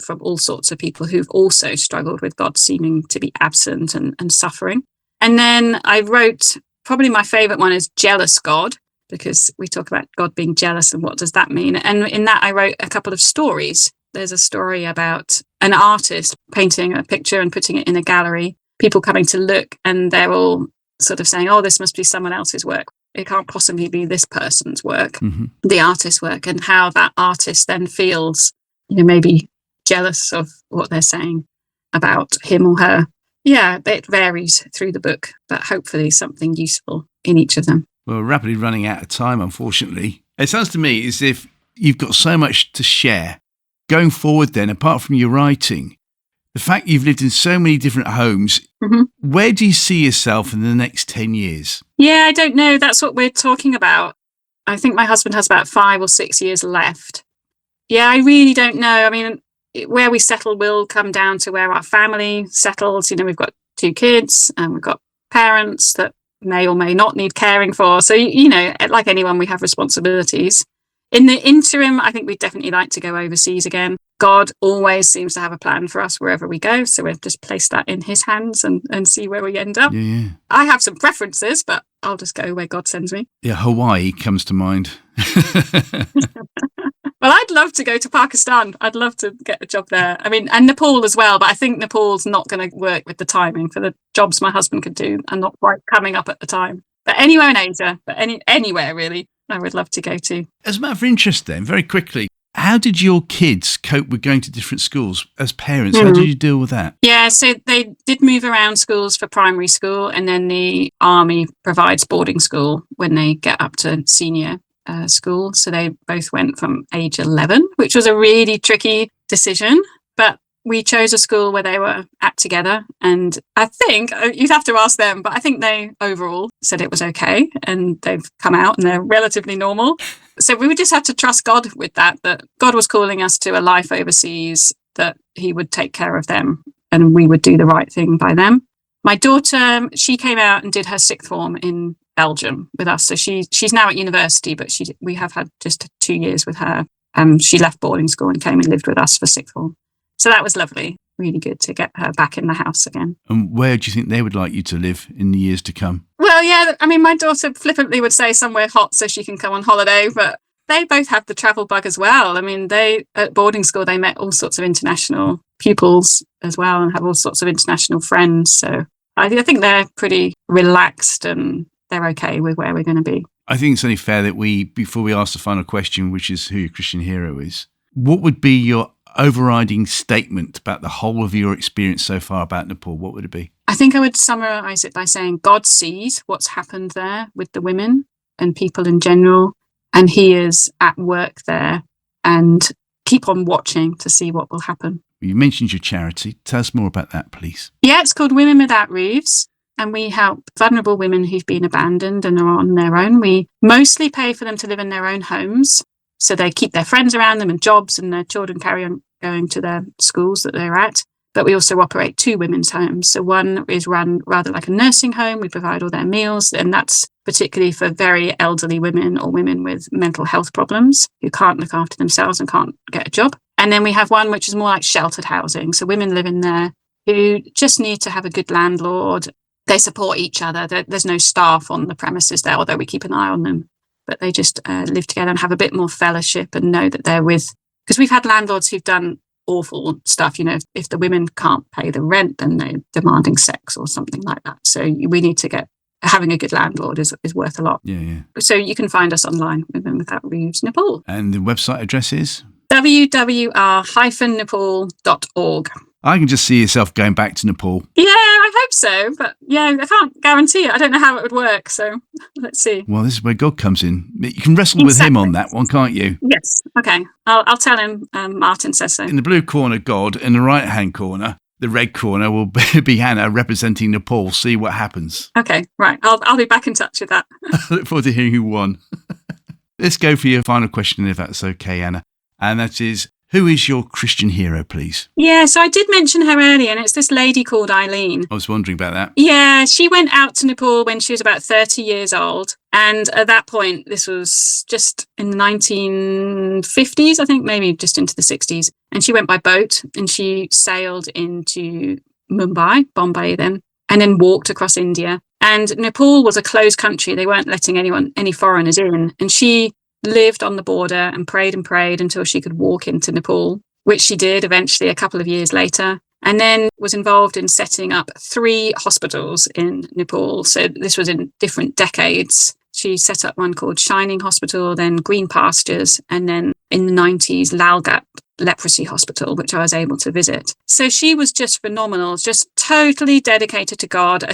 from all sorts of people who've also struggled with God seeming to be absent and suffering. And then I wrote, probably my favorite one is Jealous God, because we talk about God being jealous and what does that mean. And in that, I wrote a couple of stories. There's a story about an artist painting a picture and putting it in a gallery, people coming to look, and they're all sort of saying, oh, this must be someone else's work. It can't possibly be this person's work, the artist's work, and how that artist then feels, maybe jealous of what they're saying about him or her. Yeah, it varies through the book, but hopefully something useful in each of them.
Well, we're rapidly running out of time, unfortunately. It sounds to me as if you've got so much to share. Going forward then, apart from your writing, the fact you've lived in so many different homes, where do you see yourself in the next 10 years?
Yeah, I don't know. That's what we're talking about. I think my husband has about 5 or 6 years left. Yeah, I really don't know. I mean, where we settle will come down to where our family settles. We've got 2 kids and we've got parents that may or may not need caring for. So, like anyone, we have responsibilities. In the interim, I think we'd definitely like to go overseas again. God always seems to have a plan for us wherever we go. So we've just placed that in his hands and see where we end up.
Yeah.
I have some preferences, but I'll just go where God sends me.
Yeah, Hawaii comes to mind.
Well, I'd love to go to Pakistan. I'd love to get a job there. I mean, and Nepal as well, but I think Nepal's not going to work with the timing for the jobs my husband could do and not quite coming up at the time. But anywhere in Asia, but anywhere really, I would love to go to.
As a matter of interest then, very quickly, how did your kids cope with going to different schools as parents? How did you deal with that?
Yeah, so they did move around schools for primary school, and then the army provides boarding school when they get up to senior school. So they both went from age 11, which was a really tricky decision. But we chose a school where they were at together. And I think you'd have to ask them, but I think they overall said it was okay. And they've come out and they're relatively normal. So we would just have to trust God with that God was calling us to a life overseas, that he would take care of them and we would do the right thing by them. My daughter, she came out and did her 6th form in Belgium with us. So she's now at university, but we have had just 2 years with her. She left boarding school and came and lived with us for 6th form. So that was lovely. Really good to get her back in the house again.
And where do you think they would like you to live in the years to come?
Well, yeah, I mean, my daughter flippantly would say somewhere hot so she can come on holiday, but they both have the travel bug as well. I mean, at boarding school, they met all sorts of international pupils as well and have all sorts of international friends. So I think they're pretty relaxed and they're okay with where we're going to be.
I think it's only fair that before we ask the final question, which is who your Christian hero is, what would be your overriding statement about the whole of your experience so far about Nepal? What would it be?
I think I would summarize it by saying God sees what's happened there with the women and people in general, and he is at work there, and keep on watching to see what will happen.
You mentioned your charity. Tell us more about that, please.
Yeah, it's called Women Without Roofs, and we help vulnerable women who've been abandoned and are on their own. We mostly pay for them to live in their own homes, so they keep their friends around them and jobs, and their children carry on going to their schools that they're at. But we also operate 2 women's homes. So one is run rather like a nursing home. We provide all their meals, and that's particularly for very elderly women or women with mental health problems who can't look after themselves and can't get a job. And then we have one which is more like sheltered housing. So women live in there who just need to have a good landlord. They support each other. There's no staff on the premises there, although we keep an eye on them. But they just live together and have a bit more fellowship and know that they're with... Because we've had landlords who've done awful stuff. If the women can't pay the rent, then they're demanding sex or something like that. So we need to get... Having a good landlord is worth a lot.
Yeah.
So you can find us online, Women Without Roofs Nepal.
And the website address is?
www.nepal.org.
I can just see yourself going back to Nepal.
Yeah, I hope so. But yeah, I can't guarantee it. I don't know how it would work. So let's see.
Well, this is where God comes in. You can wrestle with him on that one, can't you?
Yes. Okay. I'll tell him Martin says so.
In the blue corner, God. In the right-hand corner, the red corner will be Hannah representing Nepal. See what happens.
Okay, right. I'll be back in touch with that.
I look forward to hearing who won. Let's go for your final question, if that's okay, Anna. And that is, who is your Christian hero, please?
Yeah, so I did mention her earlier, and it's this lady called Eileen.
I was wondering about that.
Yeah, she went out to Nepal when she was about 30 years old. And at that point, this was just in the 1950s, I think, maybe just into the 60s. And she went by boat and she sailed into Bombay then, and then walked across India. And Nepal was a closed country. They weren't letting any foreigners in. And she lived on the border and prayed until she could walk into Nepal, which she did eventually a couple of years later. And then was involved in setting up 3 hospitals in Nepal. So this was in different decades. She set up one called Shining Hospital, then Green Pastures, and then in the 90s, Lalgat Leprosy Hospital, which I was able to visit. So she was just phenomenal, just totally dedicated to God,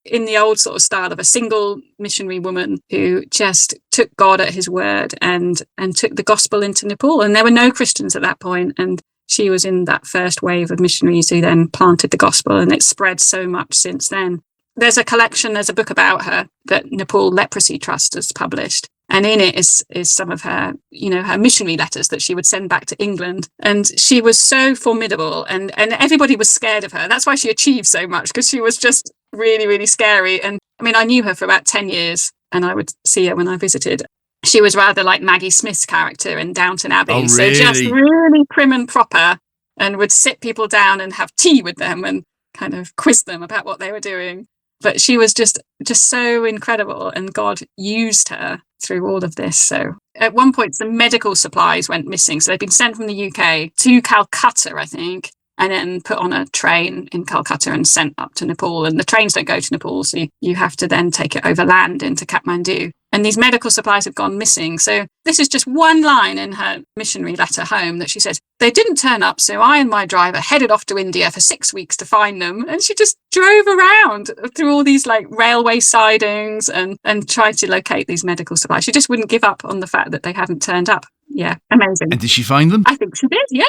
in the old sort of style of a single missionary woman who just took God at his word and took the gospel into Nepal. And there were no Christians at that point, and she was in that first wave of missionaries who then planted the gospel, and it's spread so much since then. There's a book about her that Nepal Leprosy Trust has published. And in it is some of her, her missionary letters that she would send back to England. And she was so formidable, and everybody was scared of her. That's why she achieved so much, because she was just really, really scary. And I mean, I knew her for about 10 years, and I would see her when I visited. She was rather like Maggie Smith's character in Downton Abbey.
Oh, really?
So just really prim and proper, and would sit people down and have tea with them and kind of quiz them about what they were doing. But she was just so incredible, and God used her through all of this. So at one point, the medical supplies went missing. So they'd been sent from the UK to Calcutta, I think, and then put on a train in Calcutta and sent up to Nepal. And the trains don't go to Nepal, so you have to then take it overland into Kathmandu. And these medical supplies have gone missing. So this is just one line in her missionary letter home that she says, "They didn't turn up, so I and my driver headed off to India for 6 weeks to find them." And she just drove around through all these like railway sidings and tried to locate these medical supplies. She just wouldn't give up on the fact that they hadn't turned up. Yeah, amazing.
And did she find them?
I think she did. Yeah.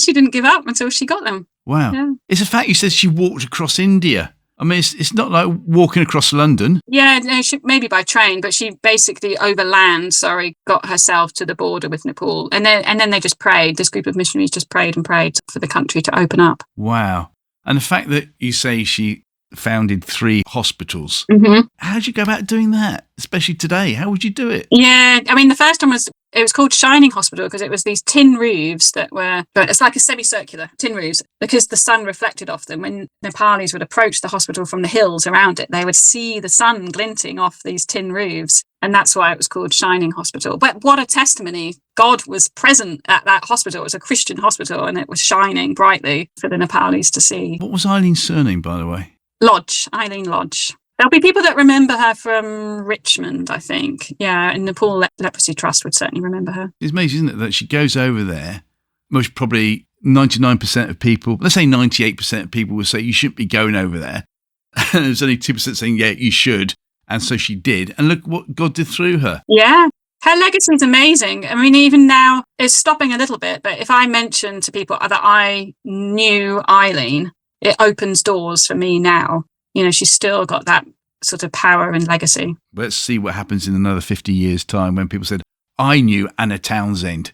She didn't give up until she got them.
Wow.
Yeah.
It's a fact you said she walked across India. I mean, it's not like walking across London.
Yeah, no, maybe by train, but she basically got herself to the border with Nepal. And then they just prayed. This group of missionaries just prayed and prayed for the country to open up.
Wow. And the fact that you say she founded 3 hospitals, how did you go about doing that? Especially today, how would you do it?
Yeah, I mean, the first one was called Shining Hospital because it was these tin roofs it's like a semicircular tin roofs because the sun reflected off them. When Nepalis would approach the hospital from the hills around it, they would see the sun glinting off these tin roofs. And that's why it was called Shining Hospital. But what a testimony. God was present at that hospital. It was a Christian hospital and it was shining brightly for the Nepalis to see.
What was Eileen's surname, by the way?
Lodge, Eileen Lodge. There'll be people that remember her from Richmond, I think. Yeah, and Nepal Leprosy Trust would certainly remember her.
It's amazing, isn't it, that she goes over there. Most probably 99% of people, let's say 98% of people will say you shouldn't be going over there. And there's only 2% saying, yeah, you should. And so she did. And look what God did through her.
Yeah. Her legacy is amazing. I mean, even now, it's stopping a little bit. But if I mention to people that I knew Eileen, it opens doors for me now. She's still got that sort of power and legacy.
Let's see what happens in another 50 years' time when people said, I knew Anna Townsend.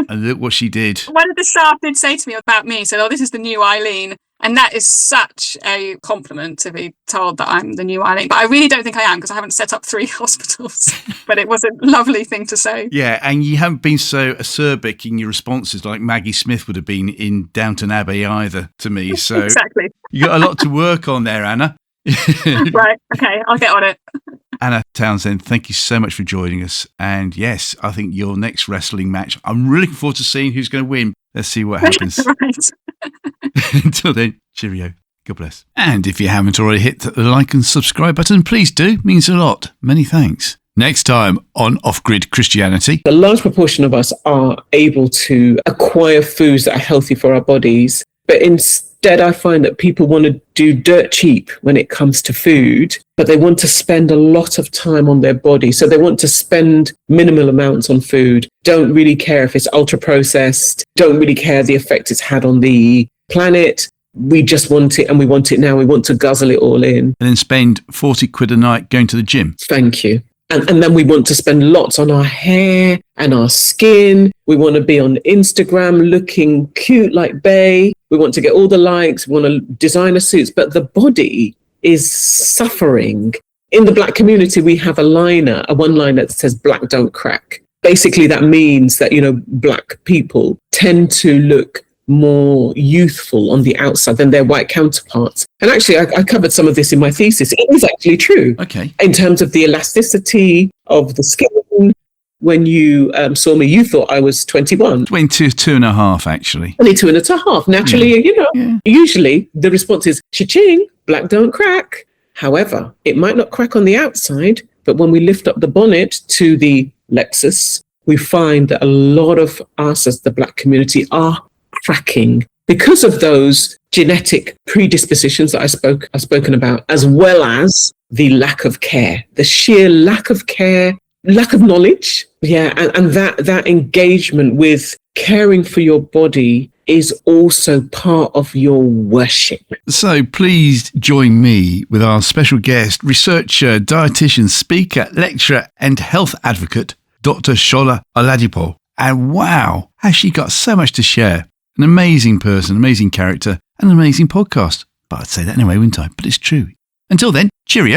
And look what she did.
One of the staff did say to me about me, said, "Oh, this is the new Eileen." And that is such a compliment to be told that I'm the new Eileen. But I really don't think I am, because I haven't set up 3 hospitals. But it was a lovely thing to say.
Yeah, and you haven't been so acerbic in your responses like Maggie Smith would have been in Downton Abbey either to me. So
Exactly.
you got a lot to work on there, Anna.
Right. Okay. I'll get on it.
Anna Townsend, thank you so much for joining us. And yes, I think your next wrestling match, I'm really looking forward to seeing who's going to win. Let's see what happens.
Right.
Until then, cheerio. God bless. And if you haven't already hit the like and subscribe button, please do. It means a lot. Many thanks. Next time on Off-Grid Christianity.
A large proportion of us are able to acquire foods that are healthy for our bodies, but instead I find that people want to do dirt cheap when it comes to food, but they want to spend a lot of time on their body. So they want to spend minimal amounts on food, don't really care if it's ultra processed, don't really care the effect it's had on the planet. We just want it, and we want it now. We want to guzzle it all in.
And then spend 40 quid a night going to the gym.
Thank you. And then we want to spend lots on our hair and our skin. We want to be on Instagram looking cute like Bay. We want to get all the likes. We want to designer suits. But the body is suffering. In the Black community, we have a one-liner that says, "Black don't crack." Basically, that means that, Black people tend to look more youthful on the outside than their white counterparts. And actually, I covered some of this in my thesis. It is actually true.
Okay.
In terms of the elasticity of the skin. When you saw me, you thought I was 21.
22 and a half, actually.
Only 2.5. Naturally, usually the response is, cha-ching, black don't crack. However, it might not crack on the outside, but when we lift up the bonnet to the Lexus, we find that a lot of us as the Black community are cracking because of those genetic predispositions that I've spoken about, as well as the lack of care, the sheer lack of care, lack of knowledge. Yeah, and that engagement with caring for your body is also part of your worship.
So please join me with our special guest, researcher, dietitian, speaker, lecturer and health advocate, Dr. Shola Oladipo. And wow, has she got so much to share. An amazing person, amazing character, and an amazing podcast. But I'd say that anyway, wouldn't I? But it's true. Until then, cheerio.